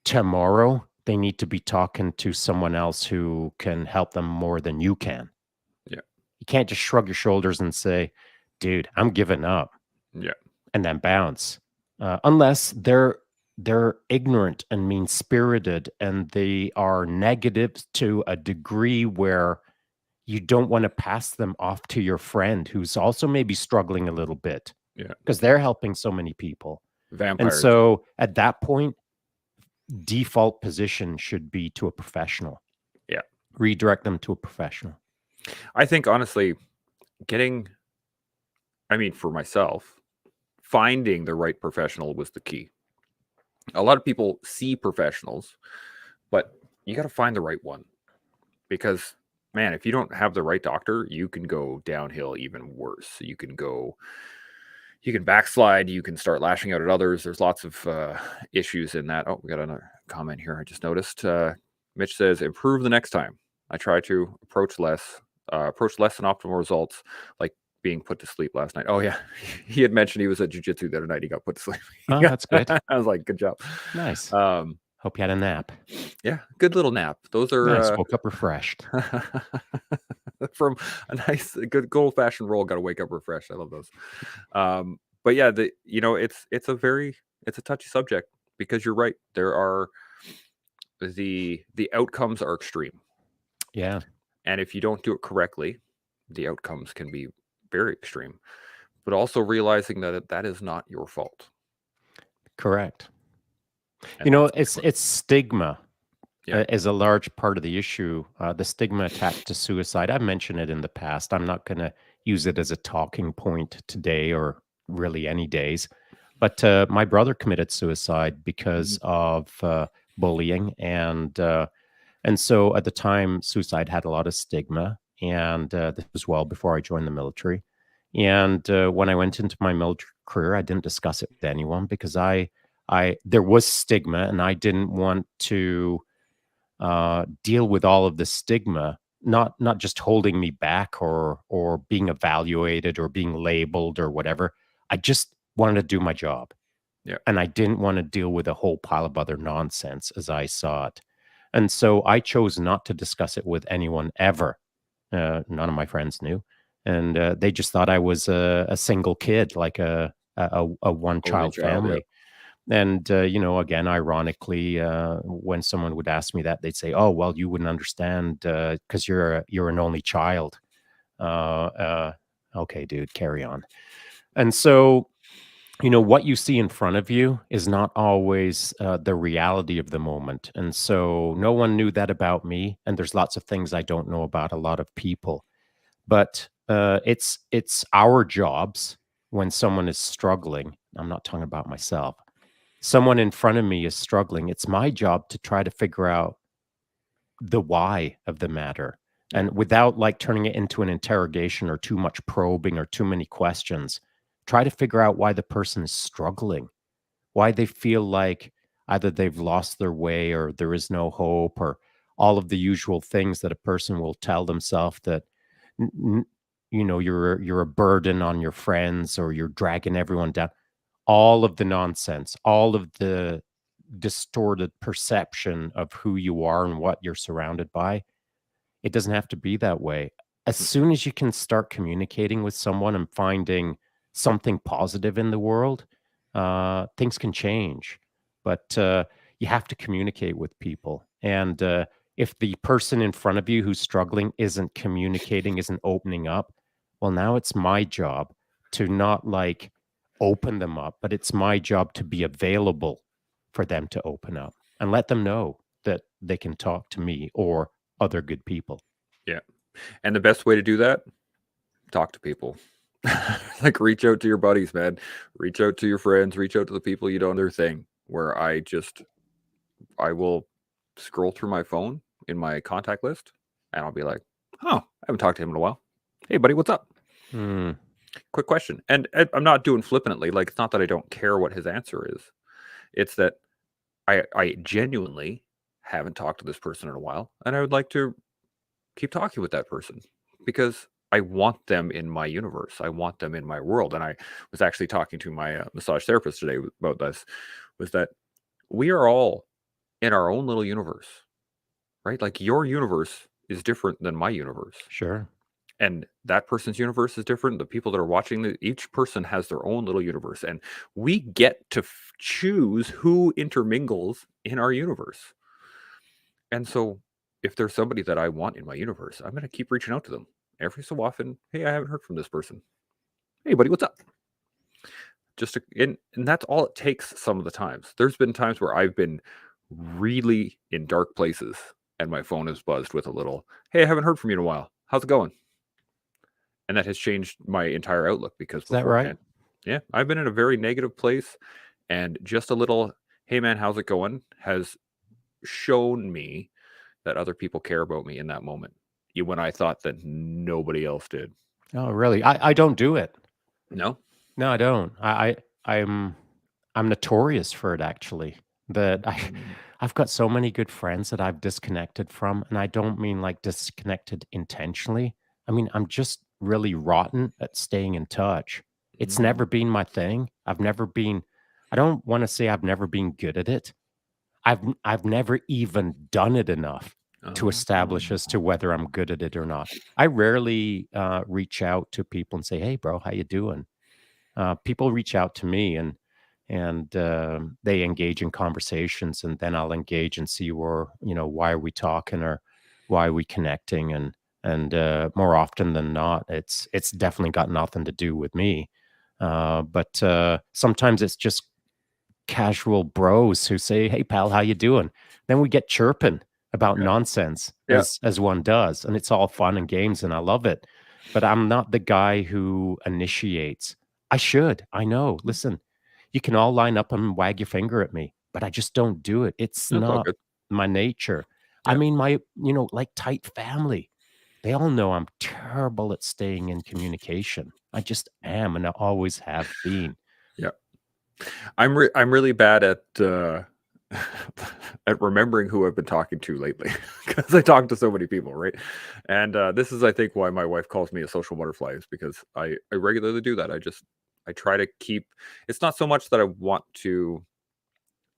tomorrow they need to be talking to someone else who can help them more than you can. Yeah. You can't just shrug your shoulders and say, dude, I'm giving up. Yeah. And then bounce, unless they're ignorant and mean spirited, and they are negative to a degree where you don't want to pass them off to your friend who's also maybe struggling a little bit Yeah. because they're helping so many people. And Vampires. so at that point, default position should be to a professional. Yeah. Redirect them to a professional. I think honestly, for myself, finding the right professional was the key. A lot of people see professionals, but you got to find the right one because, man, if you don't have the right doctor, you can go downhill even worse. You can backslide. You can start lashing out at others. There's lots of issues in that. Oh, we got another comment here. I just noticed. Mitch says, "Improve the next time. I try to approach less than optimal results, like being put to sleep last night." Oh yeah, he had mentioned he was at jiu-jitsu the other night. He got put to sleep. Oh, that's good. I was like, "Good job." Nice. Hope you had a nap. Yeah, good little nap. Those Nice. are Woke up refreshed. from a nice, good old fashioned roll. Got to wake up refreshed. I love those. But yeah, it's a touchy subject because you're right. There are the outcomes are extreme, Yeah, and if you don't do it correctly, the outcomes can be very extreme. But also realizing that that is not your fault, correct. and that's a big one. It's stigma Yeah. is a large part of the issue. The stigma attached to suicide. I've mentioned it in the past. I'm not going to use it as a talking point today or really any days. But my brother committed suicide because Mhm. of bullying, and so at the time, suicide had a lot of stigma, and this was well before I joined the military. And when I went into my military career, I didn't discuss it with anyone because I there was stigma, and I didn't want to deal with all of the stigma, not just holding me back or being evaluated or being labeled or whatever. I just wanted to do my job, Yeah. and I didn't want to deal with a whole pile of other nonsense as I saw it. And so I chose not to discuss it with anyone ever. None of my friends knew, and they just thought I was a single kid, like a one Only child child. Yeah. family. And again, ironically, when someone would ask me that, they'd say, "Oh, well, you wouldn't understand because you're an only child." Okay, dude, carry on. And so what you see in front of you is not always the reality of the moment. And so no one knew that about me. And there's lots of things I don't know about a lot of people. But it's our jobs when someone is struggling. I'm not talking about myself. Someone in front of me is struggling. It's my job to try to figure out the why of the matter. Yeah. And without like turning it into an interrogation or too much probing or too many questions, try to figure out why the person is struggling, why they feel like either they've lost their way or there is no hope or all of the usual things that a person will tell themselves that n- n- you're a burden on your friends or you're dragging everyone down. All of the nonsense, all of the distorted perception of who you are and what you're surrounded by, it doesn't have to be that way. As Mm. soon as you can start communicating with someone and finding something positive in the world, things can change. But you have to communicate with people. And if the person in front of you who's struggling isn't communicating, isn't opening up, well, now it's my job to not like open them up, but it's my job to be available for them to open up and let them know that they can talk to me or other good people. Yeah. And the best way to do that, talk to people. Like reach out to your buddies, man. Reach out to your friends, reach out to the people you don't know their thing. Where I will scroll through my phone in my contact list and I'll be like, "Oh, I haven't talked to him in a while. Hey buddy, what's up? Hmm. Quick question." And I'm not doing flippantly, like it's not that I don't care what his answer is. It's that I genuinely haven't talked to this person in a while and I would like to keep talking with that person because I want them in my universe. I want them in my world. And I was actually talking to my massage therapist today about this. Was that we are all in our own little universe, right? Like your universe is different than my universe, Sure. and that person's universe is different. The people that are watching, each person has their own little universe, and we get to choose who intermingles in our universe. And so if there's somebody that I want in my universe, I'm going to keep reaching out to them every so often. Hey, I haven't heard from this person. Hey, buddy, what's up? And that's all it takes some of the times. There's been times where I've been really in dark places and my phone is buzzed with a little, hey, I haven't heard from you in a while. How's it going? And that has changed my entire outlook because Is that right? beforehand, yeah, I've been in a very negative place and just a little, hey man, how's it going? Has shown me that other people care about me in that moment, when I thought that nobody else did. Oh, really? I don't do it. No? No, I don't. I'm I'm notorious for it actually. That Mm, I've got so many good friends that I've disconnected from, and I don't mean like disconnected intentionally. I mean, I'm just really rotten at staying in touch. It's mm, never been my thing. I don't want to say I've never been good at it. I've never even done it enough to Oh, establish as to whether I'm good at it or not. I rarely reach out to people and say, "Hey, bro, how you doing?" People reach out to me and they engage in conversations, and then I'll engage and see where, why are we talking, or why are we connecting, and more often than not, it's definitely got nothing to do with me. But sometimes it's just casual bros who say, "Hey, pal, how you doing?" Then we get chirping about yeah, nonsense yeah, as one does, and it's all fun and games, and I love it. But I'm not the guy who initiates. I should. I know. Listen, you can all line up and wag your finger at me, but I just don't do it. It's that's all not good. my nature. I Yeah, mean, like tight family. They all know I'm terrible at staying in communication. I just am, and I always have been. yeah. I'm really bad at at remembering who I've been talking to lately because I talk to so many people, right? And this is, I think, why my wife calls me a social butterfly, is because I regularly do that. I try to keep. It's not so much that I want to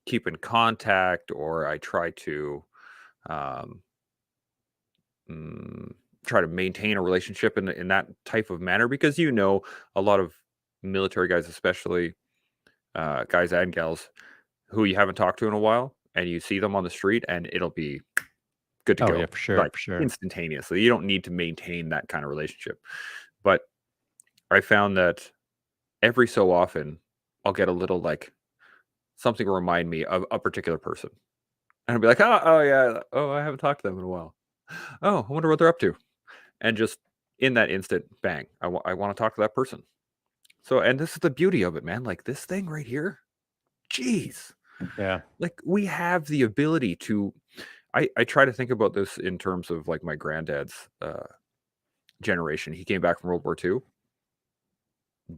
keep in contact, or I try to um, mm, try to maintain a relationship in that type of manner, because a lot of military guys, especially guys and gals, who you haven't talked to in a while, and you see them on the street, and it'll be good to Oh yeah, go, for sure, like, for sure. instantaneously. You don't need to maintain that kind of relationship. But I found that every so often, I'll get a little, like, something to remind me of a particular person, and I'll be like, "Oh, yeah. Oh, I haven't talked to them in a while. Oh, I wonder what they're up to." And just in that instant, bang, I wanna talk to that person. So, and this is the beauty of it, man, like, this thing right here, jeez. Yeah. Like, we have the ability to. I try to think about this in terms of, like, my granddad's generation. He came back from World War II,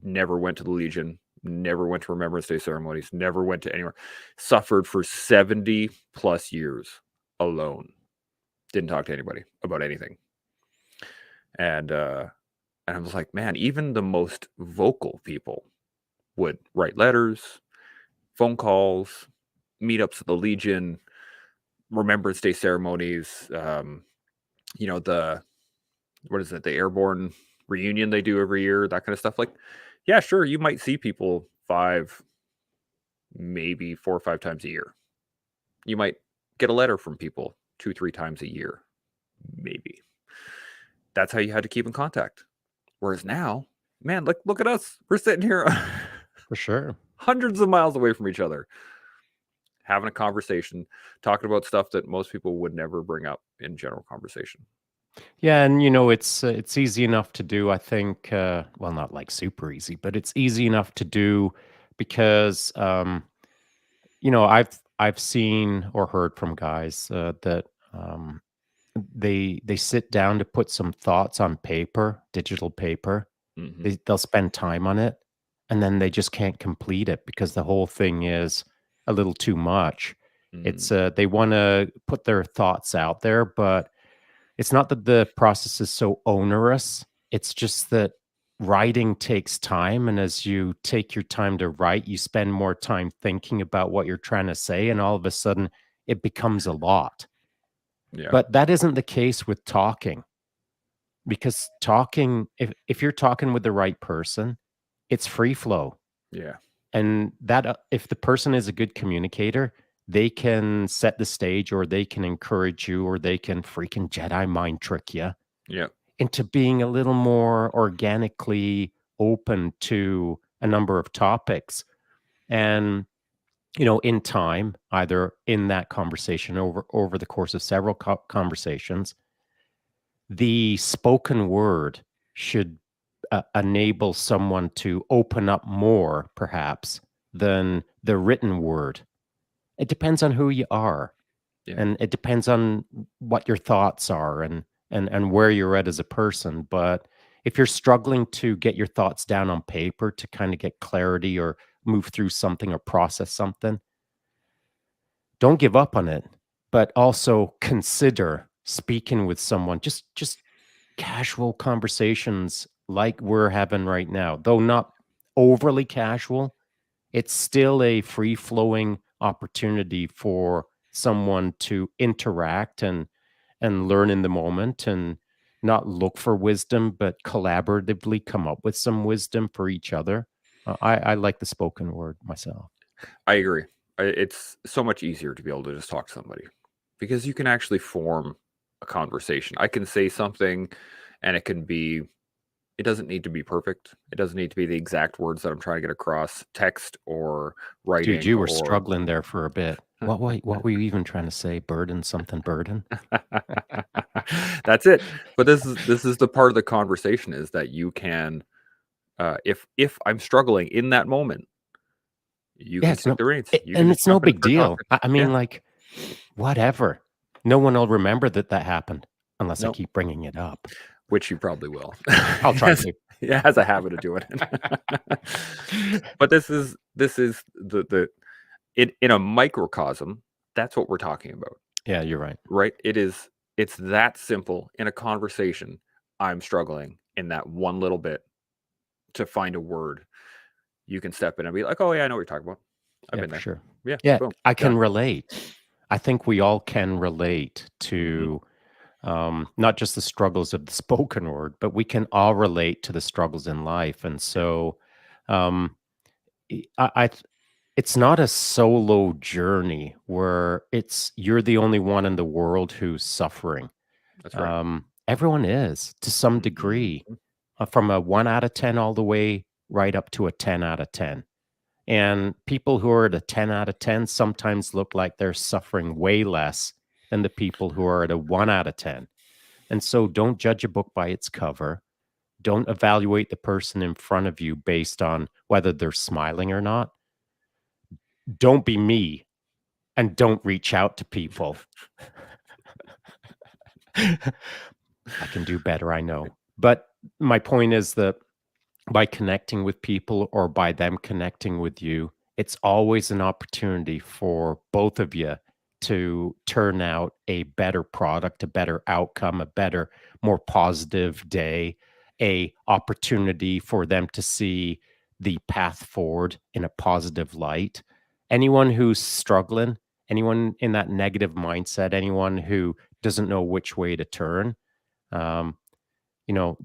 never went to the Legion, never went to Remembrance Day ceremonies, never went to anywhere. Suffered for 70 plus years alone. Didn't talk to anybody about anything. And I was like, man, even the most vocal people would write letters, phone calls, meetups at the Legion, Remembrance Day ceremonies, the what is it, the airborne reunion they do every year, that kind of stuff. Like, yeah, sure, you might see people 5, maybe 4 or 5 times a year. You might get a letter from people 2, 3 times a year, maybe. That's how you had to keep in contact. Whereas now, man, look at us. We're sitting here For sure. hundreds of miles away from each other, having a conversation, talking about stuff that most people would never bring up in general conversation. Yeah, and it's easy enough to do. I think, well, not like super easy, but it's easy enough to do because, I've seen or heard from guys that they sit down to put some thoughts on paper, digital paper. Mhm. They'll spend time on it, and then they just can't complete it because the whole thing is a little too much. Mm. It's they want to put their thoughts out there, but it's not that the process is so onerous, it's just that writing takes time, and as you take your time to write, you spend more time thinking about what you're trying to say, and all of a sudden, it becomes a lot. Yeah. But that isn't the case with talking, because talking if you're talking with the right person, it's free flow, Yeah. and that, if the person is a good communicator, they can set the stage, or they can encourage you, or they can freaking Jedi mind trick you Yeah. into being a little more organically open to a number of topics. And, in time, either in that conversation, over the course of several conversations, the spoken word should enable someone to open up more, perhaps, than the written word. It depends on who you are, Yeah. and it depends on what your thoughts are, and where you're at as a person. But if you're struggling to get your thoughts down on paper to kind of get clarity, or move through something, or process something, don't give up on it, but also consider speaking with someone. Just casual conversations like we're having right now, though not overly casual. It's still a free flowing opportunity for someone to interact and learn in the moment and not look for wisdom, but collaboratively come up with some wisdom for each other. I like the spoken word myself. I agree. It's so much easier to be able to just talk to somebody because you can actually form a conversation. I can say something and it doesn't need to be perfect. It doesn't need to be the exact words that I'm trying to get across, text or Dude, writing you were or struggling there for a bit. What were you even trying to say? Burden, something burden? That's it. But this is the part of the conversation is that you can if I'm struggling in that moment, you Yeah, can it's take no, the reins. You can and just it's no jump in and big start deal. talking. I Yeah. mean, like, whatever. No one will remember that happened unless I No, keep bringing it up. which you probably will. I'll try Yes, to. it has a habit of doing it. But this is the in a microcosm, that's what we're talking about, Yeah, you're right. right? It's that simple in a conversation. I'm struggling in that one little bit to find a word. You can step in and be like, "Oh yeah, I know what you're talking about. I've Yeah, been for there." sure. Yeah, Yeah, boom, I done. can relate. I think we all can relate Mhm. to not just the struggles of the spoken word, but we can all relate to the struggles in life. And Yeah, so, um, it's not a solo journey where it's you're the only one in the world who's suffering. that's right. Everyone is to some degree, Mhm. from a 1 out of 10 all the way right up to a 10 out of 10. And people who are at a 10 out of 10 sometimes look like they're suffering way less than the people who are at a 1 out of 10. And so don't judge a book by its cover. Don't evaluate the person in front of you based on whether they're smiling or not. Don't be me and don't reach out to people. I can do better, I know. But my point is that by connecting with people or by them connecting with you, it's always an opportunity for both of you to turn out a better product, a better outcome, a better, more positive day, a opportunity for them to see the path forward in a positive light. Anyone who's struggling, anyone in that negative mindset, anyone who doesn't know which way to turn, um, you know,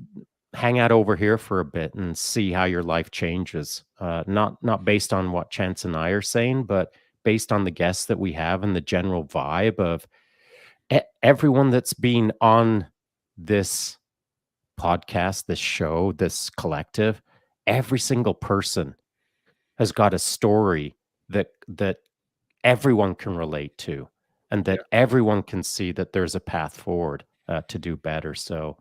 hang out over here for a bit and see how your life changes. Not based on what Chance and I are saying, but based on the guests that we have and the general vibe of everyone that's been on this podcast, this show, this collective. Every single person has got a story that everyone can relate to, and Yeah, that everyone can see that there's a path forward to do better. So,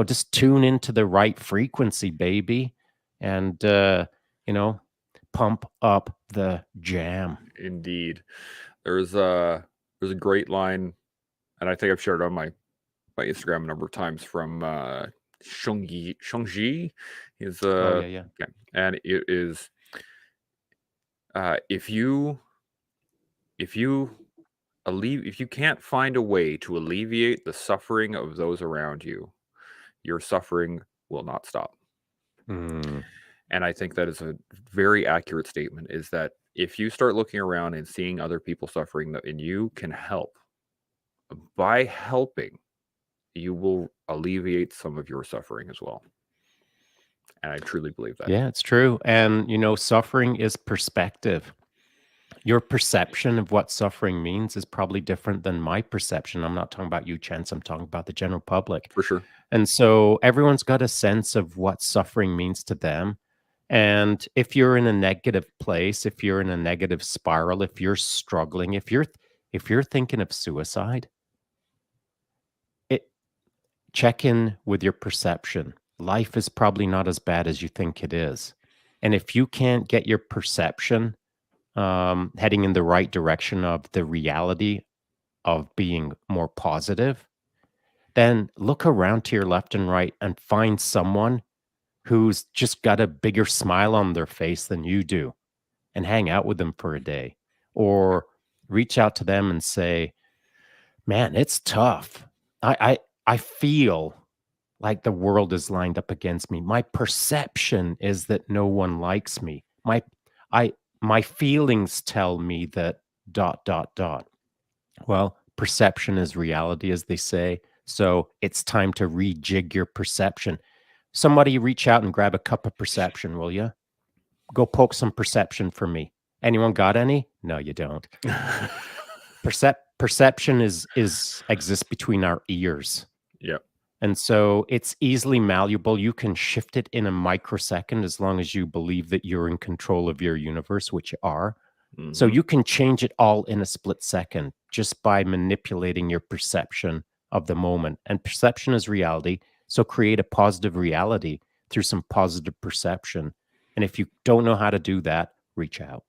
just tune into the right frequency, baby, and pump up the jam. indeed. There's a great line, and I think I've shared it on my Instagram a number of times from Shungji. He's Oh yeah, yeah. yeah, and it is if you if you can't find a way to alleviate the suffering of those around you, your suffering will not stop. Mm, And I think that is a very accurate statement. Is that if you start looking around and seeing other people suffering, and you can help by helping, you will alleviate some of your suffering as well. And I truly believe that. yeah, it's true. And suffering is perspective. Your perception of what suffering means is probably different than my perception. I'm not talking about you, Chance. I'm talking about the general public. For sure. And so everyone's got a sense of what suffering means to them. And if you're in a negative place, if you're in a negative spiral, if you're struggling, if you're thinking of suicide, it check in with your perception. Life is probably not as bad as you think it is. And if you can't get your perception heading in the right direction of the reality of being more positive, then look around to your left and right and find someone who's just got a bigger smile on their face than you do and hang out with them for a day, Yeah. or reach out to them and say, man, it's tough. I feel like the world is lined up against me. My perception is that no one likes me. I my feelings tell me that dot dot dot. Well, perception is reality, as they say. So it's time to rejig your perception. Somebody reach out and grab a cup of perception, will you? Go poke some perception for me. Anyone got any? No, you don't. Perception is exists between our ears. Yep. And so it's easily malleable. You can shift it in a microsecond as long as you believe that you're in control of your universe, which you are. So Mhm. you can change it all in a split second just by manipulating your perception of the moment. And perception is reality. So create a positive reality through some positive perception. And if you don't know how to do that, reach out.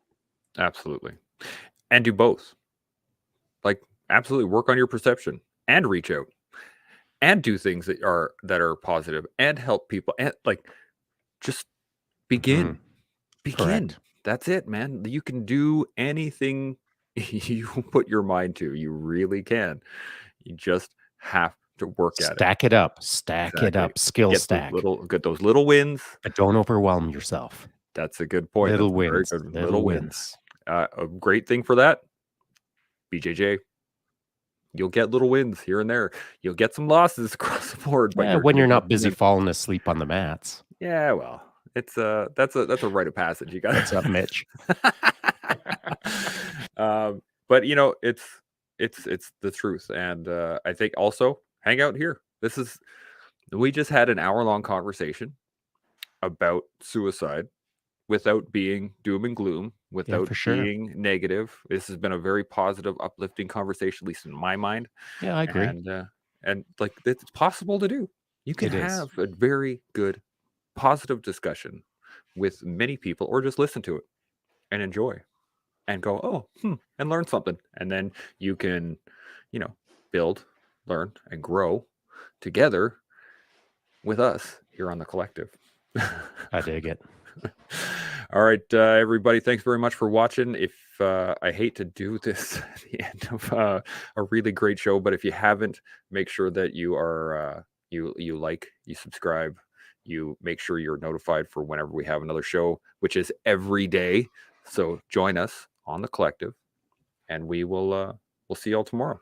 Absolutely. And do both. Like, absolutely work on your perception and reach out and do things that are positive and help people and like just begin. Mhm. Begin. Correct. That's it, man. You can do anything you put your mind to. You really can. You just have to work at it. Stack it up. Stack it Exactly. up. Skill stack. Get those little wins. But don't overwhelm yourself. That's a good point. That's Little a very wins. good Little little wins. wins. A great thing for that, BJJ. You'll get little wins here and there. You'll get some losses across the board, but Yeah, you're when gonna you're get not the busy win. falling asleep on the mats. Yeah, well, it's that's a rite of passage. You got. What's up, Mitch? But it's the truth, and I think also hang out here. We just had an hour-long conversation about suicide without being doom and gloom, Yeah, without for sure. being negative. This has been a very positive, uplifting conversation, at least in my mind. Yeah, I agree. And like it's possible to do. You can It is. have a very good, positive discussion with many people, or just listen to it and enjoy and go, oh, and learn something. And then you can, build, learn, and grow together with us here on the collective. I dig it. All right, everybody, thanks very much for watching. If I hate to do this at the end of a really great show, but if you haven't, make sure that you are you like, you subscribe, you make sure you're notified for whenever we have another show, which is every day. So join us on the collective, and we'll see y'all tomorrow.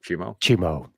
Chimo. Chimo.